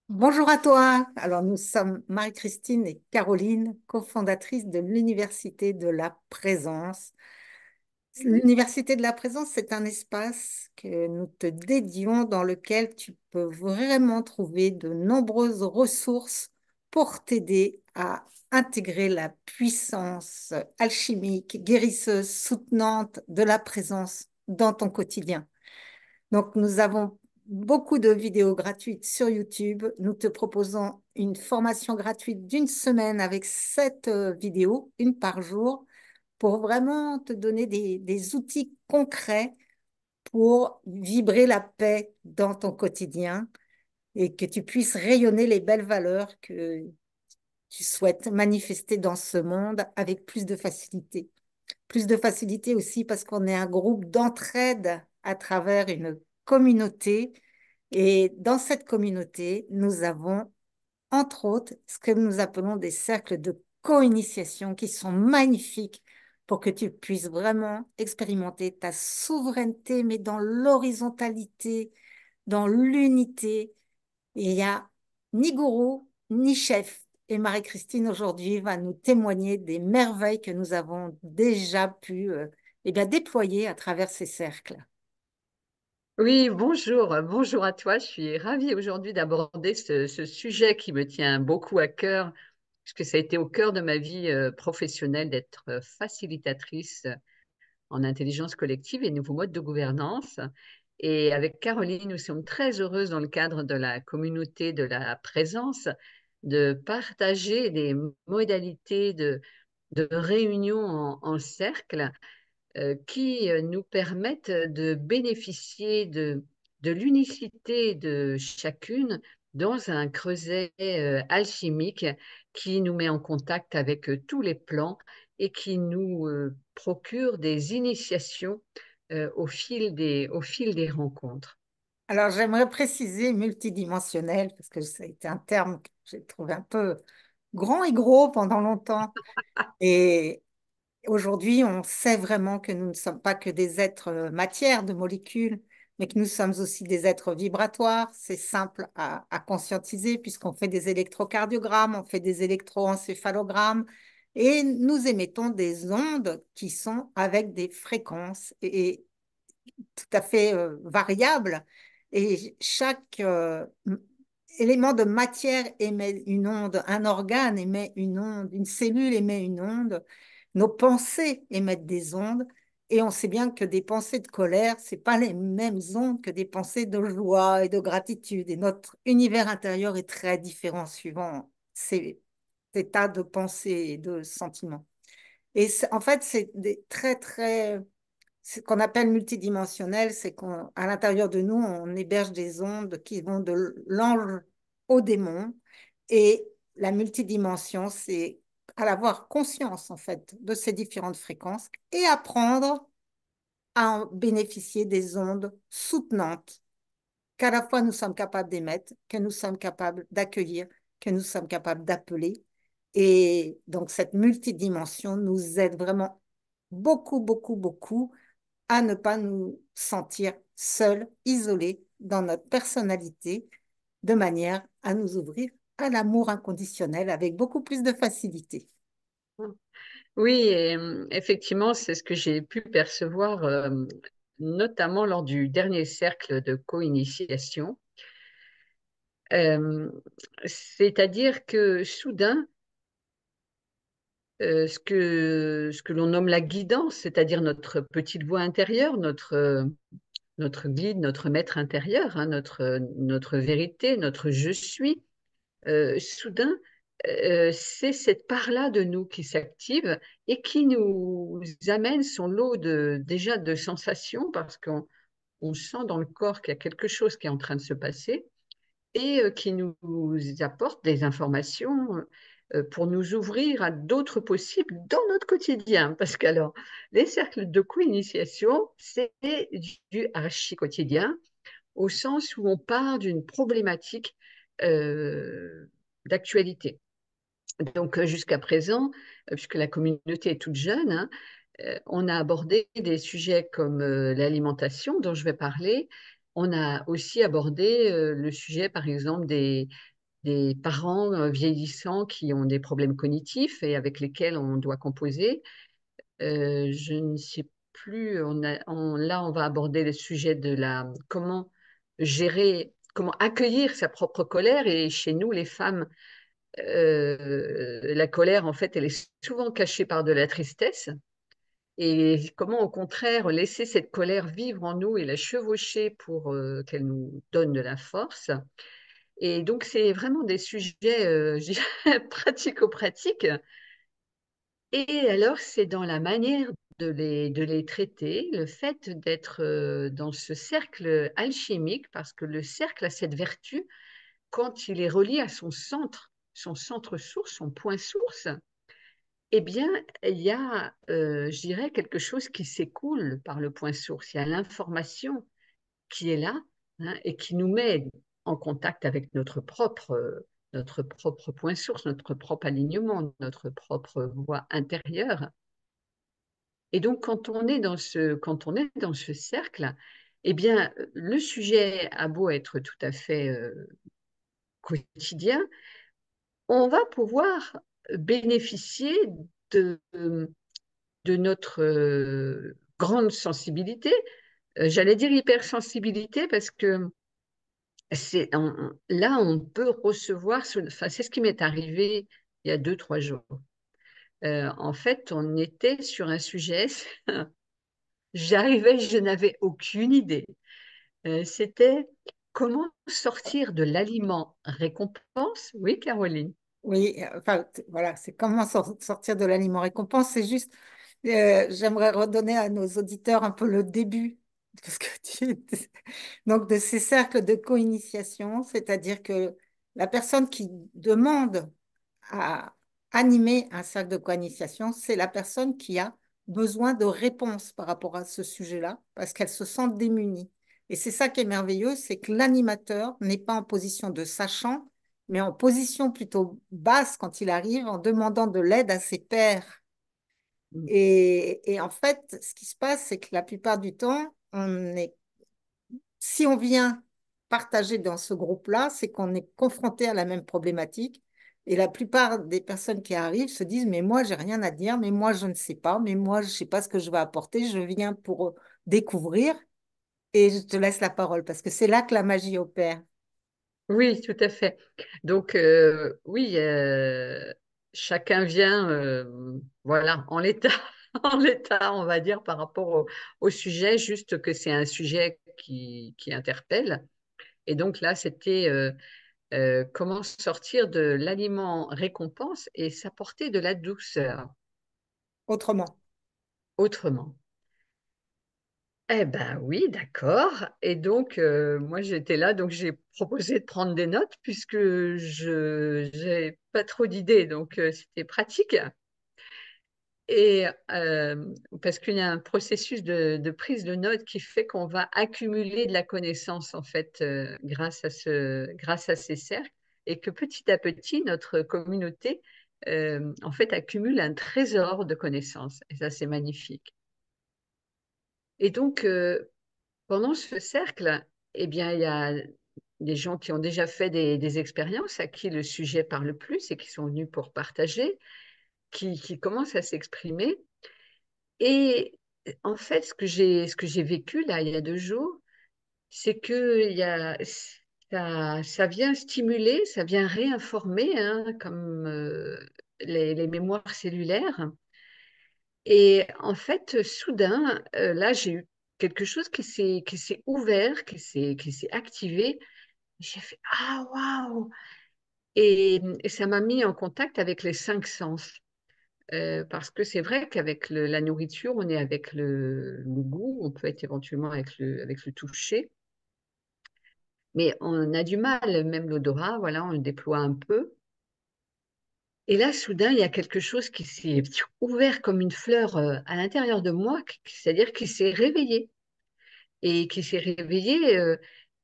Bonjour à toi. Alors, nous sommes Marie-Christine et Caroline, cofondatrices de l'Université de la Présence. L'Université de la Présence, c'est un espace que nous te dédions dans lequel tu peux vraiment trouver de nombreuses ressources pour t'aider à intégrer la puissance alchimique, guérisseuse, soutenante de la présence dans ton quotidien. Donc, nous avons beaucoup de vidéos gratuites sur YouTube. Nous te proposons une formation gratuite d'une semaine avec 7 vidéos, une par jour, pour vraiment te donner des outils concrets pour vibrer la paix dans ton quotidien et que tu puisses rayonner les belles valeurs que tu souhaites manifester dans ce monde avec plus de facilité. Plus de facilité aussi parce qu'on est un groupe d'entraide à travers une communauté. Et dans cette communauté, nous avons, entre autres, ce que nous appelons des cercles de co-initiation qui sont magnifiques pour que tu puisses vraiment expérimenter ta souveraineté, mais dans l'horizontalité, dans l'unité. Et il n'y a ni gourou, ni chef. Et Marie-Christine, aujourd'hui, va nous témoigner des merveilles que nous avons déjà pu eh bien, déployer à travers ces cercles. Oui, bonjour, bonjour à toi. Je suis ravie aujourd'hui d'aborder ce sujet qui me tient beaucoup à cœur, puisque ça a été au cœur de ma vie professionnelle d'être facilitatrice en intelligence collective et nouveaux modes de gouvernance. Et avec Caroline, nous sommes très heureuses dans le cadre de la communauté de la présence de partager des modalités de réunion en cercle qui nous permettent de bénéficier de l'unicité de chacune dans un creuset alchimique qui nous met en contact avec tous les plans et qui nous procure des initiations au fil des rencontres. Alors, j'aimerais préciser multidimensionnel, parce que ça a été un terme que j'ai trouvé un peu grand et gros pendant longtemps. Et aujourd'hui, on sait vraiment que nous ne sommes pas que des êtres matière, de molécules, mais que nous sommes aussi des êtres vibratoires. C'est simple à conscientiser puisqu'on fait des électrocardiogrammes, on fait des électroencéphalogrammes et nous émettons des ondes qui sont avec des fréquences et tout à fait variables. Et chaque élément de matière émet une onde, un organe émet une onde, une cellule émet une onde, nos pensées émettent des ondes, et on sait bien que des pensées de colère, c'est pas les mêmes ondes que des pensées de joie et de gratitude. Et notre univers intérieur est très différent suivant ces états de pensée et de sentiments. Et en fait, c'est des très, très ce qu'on appelle multidimensionnel, c'est qu'à l'intérieur de nous, on héberge des ondes qui vont de l'ange au démon. Et la multidimension, c'est à avoir conscience, en fait, de ces différentes fréquences et apprendre à en bénéficier des ondes soutenantes qu'à la fois nous sommes capables d'émettre, que nous sommes capables d'accueillir, que nous sommes capables d'appeler. Et donc, cette multidimension nous aide vraiment beaucoup, beaucoup, beaucoup à ne pas nous sentir seuls, isolés dans notre personnalité, de manière à nous ouvrir à l'amour inconditionnel avec beaucoup plus de facilité. Oui, et, effectivement, c'est ce que j'ai pu percevoir, notamment lors du dernier cercle de co-initiation. Euh, C'est-à-dire que soudain, ce que l'on nomme la guidance, c'est-à-dire notre petite voix intérieure, notre guide, notre maître intérieur, hein, notre vérité, notre je suis, soudain, c'est cette part-là de nous qui s'active et qui nous amène son lot déjà de sensations parce qu'on sent dans le corps qu'il y a quelque chose qui est en train de se passer et qui nous apporte des informations pour nous ouvrir à d'autres possibles dans notre quotidien. Parce que alors, les cercles de co-initiation, c'est du archi quotidien, au sens où on part d'une problématique d'actualité. Donc, jusqu'à présent, puisque la communauté est toute jeune, hein, on a abordé des sujets comme l'alimentation dont je vais parler. On a aussi abordé le sujet, par exemple, des parents vieillissants qui ont des problèmes cognitifs et avec lesquels on doit composer. Je ne sais plus, là on va aborder le sujet de la comment gérer, comment accueillir sa propre colère. Et chez nous, les femmes, la colère, en fait, elle est souvent cachée par de la tristesse. Et comment, au contraire, laisser cette colère vivre en nous et la chevaucher pour qu'elle nous donne de la force. Et donc, c'est vraiment des sujets, je dirais, pratico-pratiques. Et alors, c'est dans la manière de les traiter, le fait d'être dans ce cercle alchimique, parce que le cercle a cette vertu quand il est relié à son centre source, son point source. Eh bien, il y a, je dirais, quelque chose qui s'écoule par le point source. Il y a l'information qui est là, hein, et qui nous met en contact avec notre propre point source, notre propre alignement, notre propre voie intérieure. Et donc, quand on est dans ce cercle, eh bien, le sujet a beau être tout à fait quotidien, on va pouvoir bénéficier de, de notre grande sensibilité. J'allais dire hypersensibilité parce que là, on peut recevoir, enfin, c'est ce qui m'est arrivé il y a 2, 3 jours. En fait, on était sur un sujet, j'arrivais, je n'avais aucune idée. C'était comment sortir de l'aliment récompense. Oui, Caroline. Oui, enfin, voilà, c'est comment sortir de l'aliment récompense. C'est juste, j'aimerais redonner à nos auditeurs un peu le début de ce que donc de ces cercles de co-initiation, c'est-à-dire que la personne qui demande à animer un cercle de co-initiation, c'est la personne qui a besoin de réponses par rapport à ce sujet-là, parce qu'elle se sent démunie. Et c'est ça qui est merveilleux, c'est que l'animateur n'est pas en position de sachant, mais en position plutôt basse quand il arrive, en demandant de l'aide à ses pairs. Et en fait, ce qui se passe, c'est que la plupart du temps, si on vient partager dans ce groupe-là, c'est qu'on est confronté à la même problématique. Et la plupart des personnes qui arrivent se disent, mais moi, j'ai rien à dire, mais moi, je ne sais pas, mais moi, je ne sais pas ce que je vais apporter, je viens pour découvrir et je te laisse la parole parce que c'est là que la magie opère. Oui, tout à fait. Donc, oui, chacun vient, voilà, en l'état, en l'état, on va dire, par rapport au sujet, juste que c'est un sujet qui interpelle. Et donc là, c'était comment sortir de l'aliment récompense et s'apporter de la douceur Autrement. autrement. Eh ben oui, d'accord. Et donc, moi, j'étais là, donc j'ai proposé de prendre des notes puisque je n'avais pas trop d'idées, donc c'était pratique. Et parce qu'il y a un processus de prise de notes qui fait qu'on va accumuler de la connaissance, en fait, grâce à ces cercles, et que petit à petit, notre communauté, en fait, accumule un trésor de connaissances. Et ça, c'est magnifique. Et donc, pendant ce cercle, eh bien, il y a des gens qui ont déjà fait des expériences, à qui le sujet parle plus et qui sont venus pour partager, qui commencent à s'exprimer. Et en fait, ce que j'ai vécu là, il y a 2 jours, c'est que ça vient stimuler, ça vient réinformer, hein, comme les mémoires cellulaires. Et en fait, soudain, là, j'ai eu quelque chose qui s'est ouvert, qui s'est activé. J'ai fait ah waouh! Et ça m'a mis en contact avec les 5 sens. Parce que c'est vrai qu'avec la nourriture, on est avec le goût, on peut être éventuellement avec le toucher, mais on a du mal, même l'odorat, voilà, on le déploie un peu. Et là, soudain, il y a quelque chose qui s'est ouvert comme une fleur à l'intérieur de moi, c'est-à-dire qui s'est réveillé. Et qui s'est réveillé.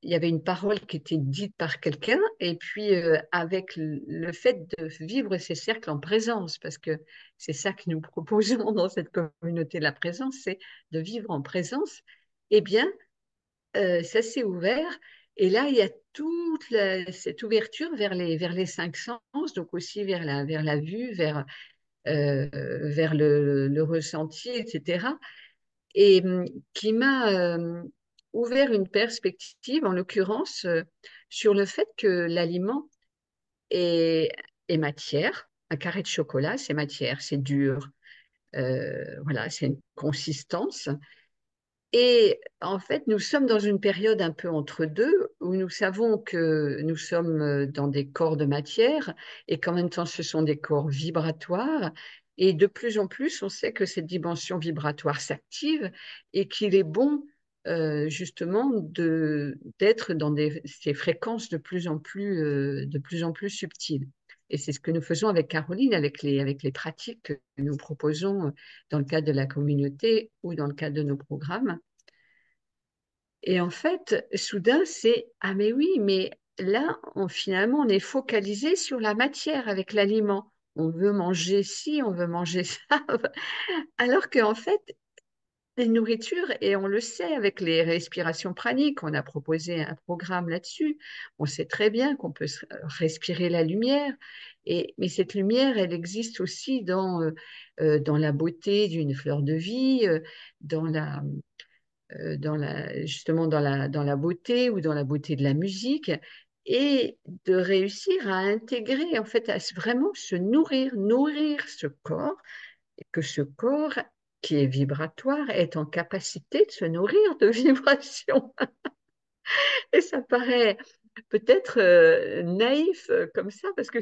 Il y avait une parole qui était dite par quelqu'un, et puis avec le fait de vivre ces cercles en présence, parce que c'est ça que nous proposons dans cette communauté de la présence, c'est de vivre en présence, eh bien, ça s'est ouvert, Et là, il y a cette ouverture vers les cinq sens, donc aussi vers la vue, euh, vers le ressenti, etc. Et qui m'a ouvert une perspective, en l'occurrence, sur le fait que l'aliment est, est matière. Un carré de chocolat, c'est matière, c'est dur. Voilà, c'est une consistance. Et en fait, nous sommes dans une période un peu entre deux, où nous savons que nous sommes dans des corps de matière et qu'en même temps, ce sont des corps vibratoires. Et de plus en plus, on sait que cette dimension vibratoire s'active et qu'il est bon justement d'être dans ces fréquences de plus en plus subtiles. Et c'est ce que nous faisons avec Caroline, avec les pratiques que nous proposons dans le cadre de la communauté ou dans le cadre de nos programmes. Et en fait, soudain, c'est ah mais oui, mais là, finalement, on est focalisé sur la matière avec l'aliment. On veut manger ci, on veut manger ça. Alors qu'en fait, les nourritures, et on le sait avec les respirations praniques, on a proposé un programme là-dessus. On sait très bien qu'on peut respirer la lumière. Mais cette lumière, elle existe aussi dans la beauté d'une fleur de vie, dans justement dans la beauté ou dans la beauté de la musique, et de réussir à intégrer, en fait, vraiment se nourrir ce corps, et que ce corps qui est vibratoire est en capacité de se nourrir de vibrations. Et ça paraît peut-être naïf comme ça, parce que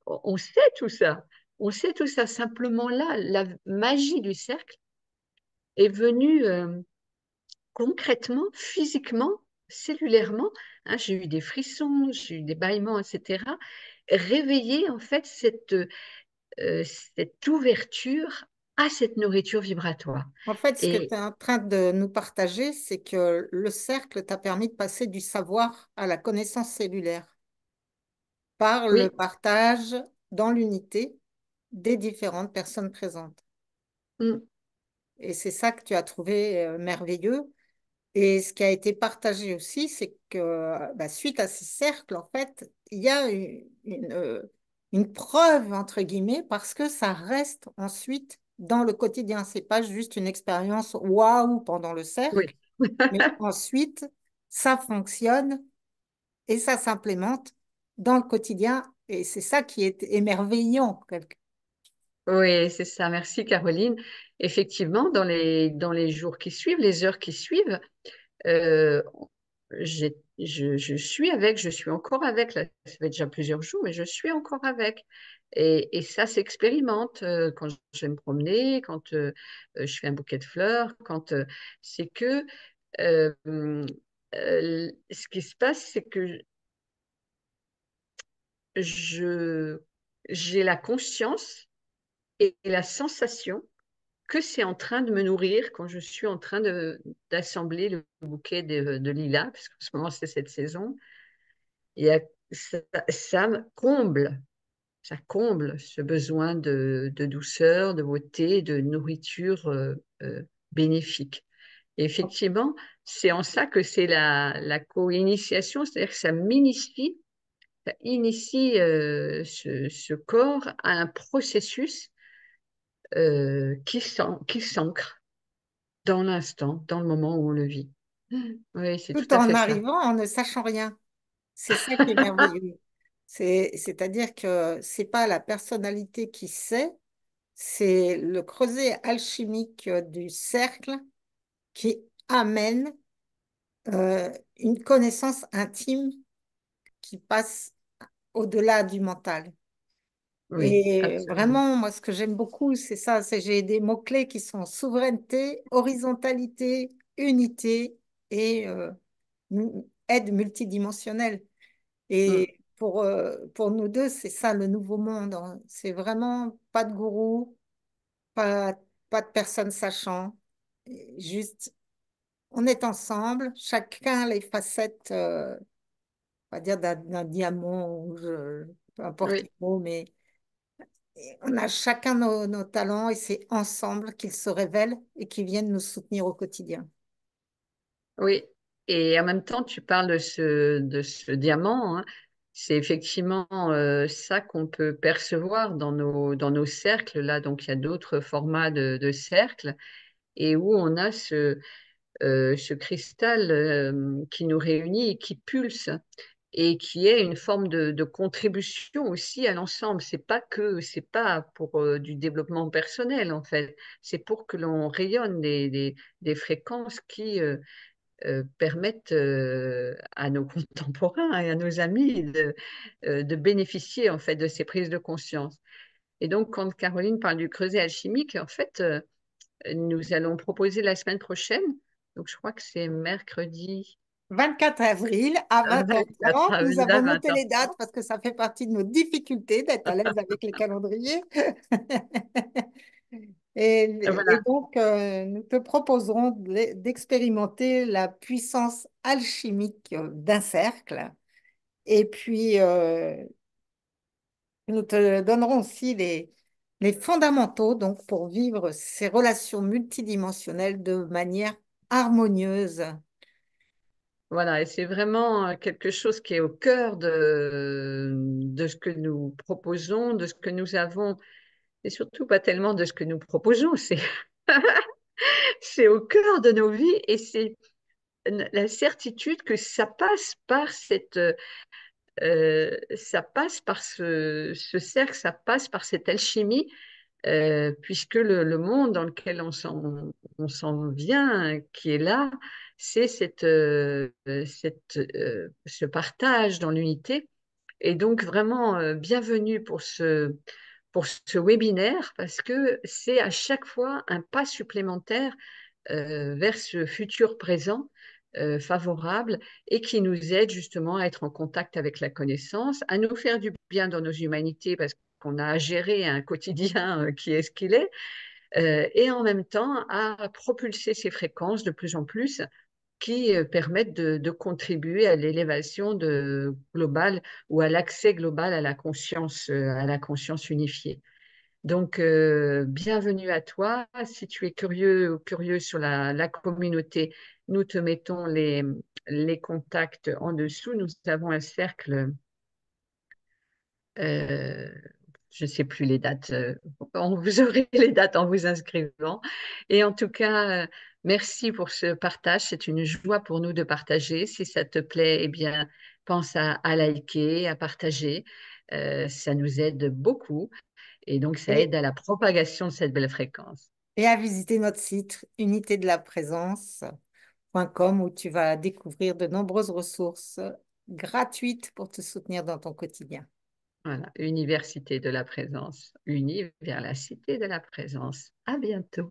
on sait tout ça. On sait tout ça. Simplement là, la magie du cercle est venue concrètement, physiquement, cellulairement, hein, j'ai eu des frissons, j'ai eu des bâillements, etc., réveiller en fait cette ouverture à cette nourriture vibratoire. En fait, ce que tu Et es en train de nous partager, c'est que le cercle t'a permis de passer du savoir à la connaissance cellulaire par le oui, partage dans l'unité des différentes personnes présentes. mm, Et c'est ça que tu as trouvé merveilleux. Et ce qui a été partagé aussi, c'est que bah, suite à ces cercles, en fait, il y a une preuve, entre guillemets, parce que ça reste ensuite dans le quotidien. C'est pas juste une expérience waouh pendant le cercle, oui. mais ensuite, ça fonctionne et ça s'implémente dans le quotidien. Et c'est ça qui est émerveillant. Oui, c'est ça. Merci, Caroline. Effectivement, dans les jours qui suivent, les heures qui suivent, euh, je suis encore avec, là, ça fait déjà plusieurs jours, mais je suis encore avec. Et ça s'expérimente quand je vais me promener, quand je fais un bouquet de fleurs, c'est que euh, ce qui se passe, c'est que je, j'ai la conscience et la sensation que c'est en train de me nourrir quand je suis en train d'assembler le bouquet de lilas, parce qu'en ce moment, c'est cette saison. Il y a, ça, ça comble ce besoin de douceur, de beauté, de nourriture bénéfique. Et effectivement, c'est en ça que c'est la co-initiation, c'est-à-dire que ça initie ce corps à un processus qui s'ancre dans l'instant, dans le moment où on le vit. Oui, c'est tout Tout à en fait ça. arrivant en ne sachant rien. C'est ça qui est merveilleux. C'est-à-dire que c'est pas la personnalité qui sait, c'est le creuset alchimique du cercle qui amène une connaissance intime qui passe au-delà du mental. Oui, Et absolument. vraiment, moi, ce que j'aime beaucoup, c'est ça, c'est j'ai des mots-clés qui sont souveraineté, horizontalité, unité et aide multidimensionnelle. Mm. Et pour nous deux, c'est ça le nouveau monde, hein. C'est vraiment pas de gourou, pas, pas de personne sachant. Juste, on est ensemble, chacun les facettes, on va dire d'un diamant, ou peu importe Oui, les mots, mais on a chacun nos talents et c'est ensemble qu'ils se révèlent et qu'ils viennent nous soutenir au quotidien. oui. Et en même temps, tu parles de ce diamant, hein. C'est effectivement ça qu'on peut percevoir dans nos cercles. Là, donc, il y a d'autres formats de cercles et où on a ce cristal qui nous réunit et qui pulse et qui est une forme de contribution aussi à l'ensemble. C'est pas pour du développement personnel, en fait. C'est pour que l'on rayonne des fréquences qui permettent à nos contemporains et à nos amis de bénéficier en fait de ces prises de conscience. Et donc, quand Caroline parle du creuset alchimique, en fait, nous allons proposer la semaine prochaine, donc je crois que c'est mercredi 24 avril à 24 20h30. Nous avril à avons noté les dates 20h30. parce que ça fait partie de nos difficultés d'être à l'aise avec les calendriers. Et Voilà, donc, nous te proposerons d'expérimenter la puissance alchimique d'un cercle. Et puis, nous te donnerons aussi les fondamentaux donc, pour vivre ces relations multidimensionnelles de manière harmonieuse. voilà, et c'est vraiment quelque chose qui est au cœur de ce que nous proposons, de ce que nous avons, et surtout pas tellement de ce que nous proposons, c'est au cœur de nos vies et c'est la certitude que ça passe par ça passe par ce cercle, ça passe par cette alchimie, puisque le monde dans lequel on s'en vient, qui est là, c'est ce partage dans l'unité. Et donc vraiment, bienvenue pour ce webinaire, parce que c'est à chaque fois un pas supplémentaire vers ce futur présent favorable et qui nous aide justement à être en contact avec la connaissance, à nous faire du bien dans nos humanités parce qu'on a à gérer un quotidien qui est ce qu'il est, et en même temps à propulser ces fréquences de plus en plus qui permettent de contribuer à l'élévation globale ou à l'accès global à la conscience unifiée. Donc, bienvenue à toi. Si tu es curieux ou curieux sur la communauté, nous te mettons les contacts en dessous. Nous avons un cercle, euh, je ne sais plus les dates, vous aurez les dates en vous inscrivant. Et en tout cas, merci pour ce partage. C'est une joie pour nous de partager. Si ça te plaît, eh bien, pense à liker, à partager. Ça nous aide beaucoup. Et donc, ça Et, aide à la propagation de cette belle fréquence. et à visiter notre site unité-de-la-présence.com où tu vas découvrir de nombreuses ressources gratuites pour te soutenir dans ton quotidien. Voilà, Université de la présence, unie vers la cité de la présence. À bientôt.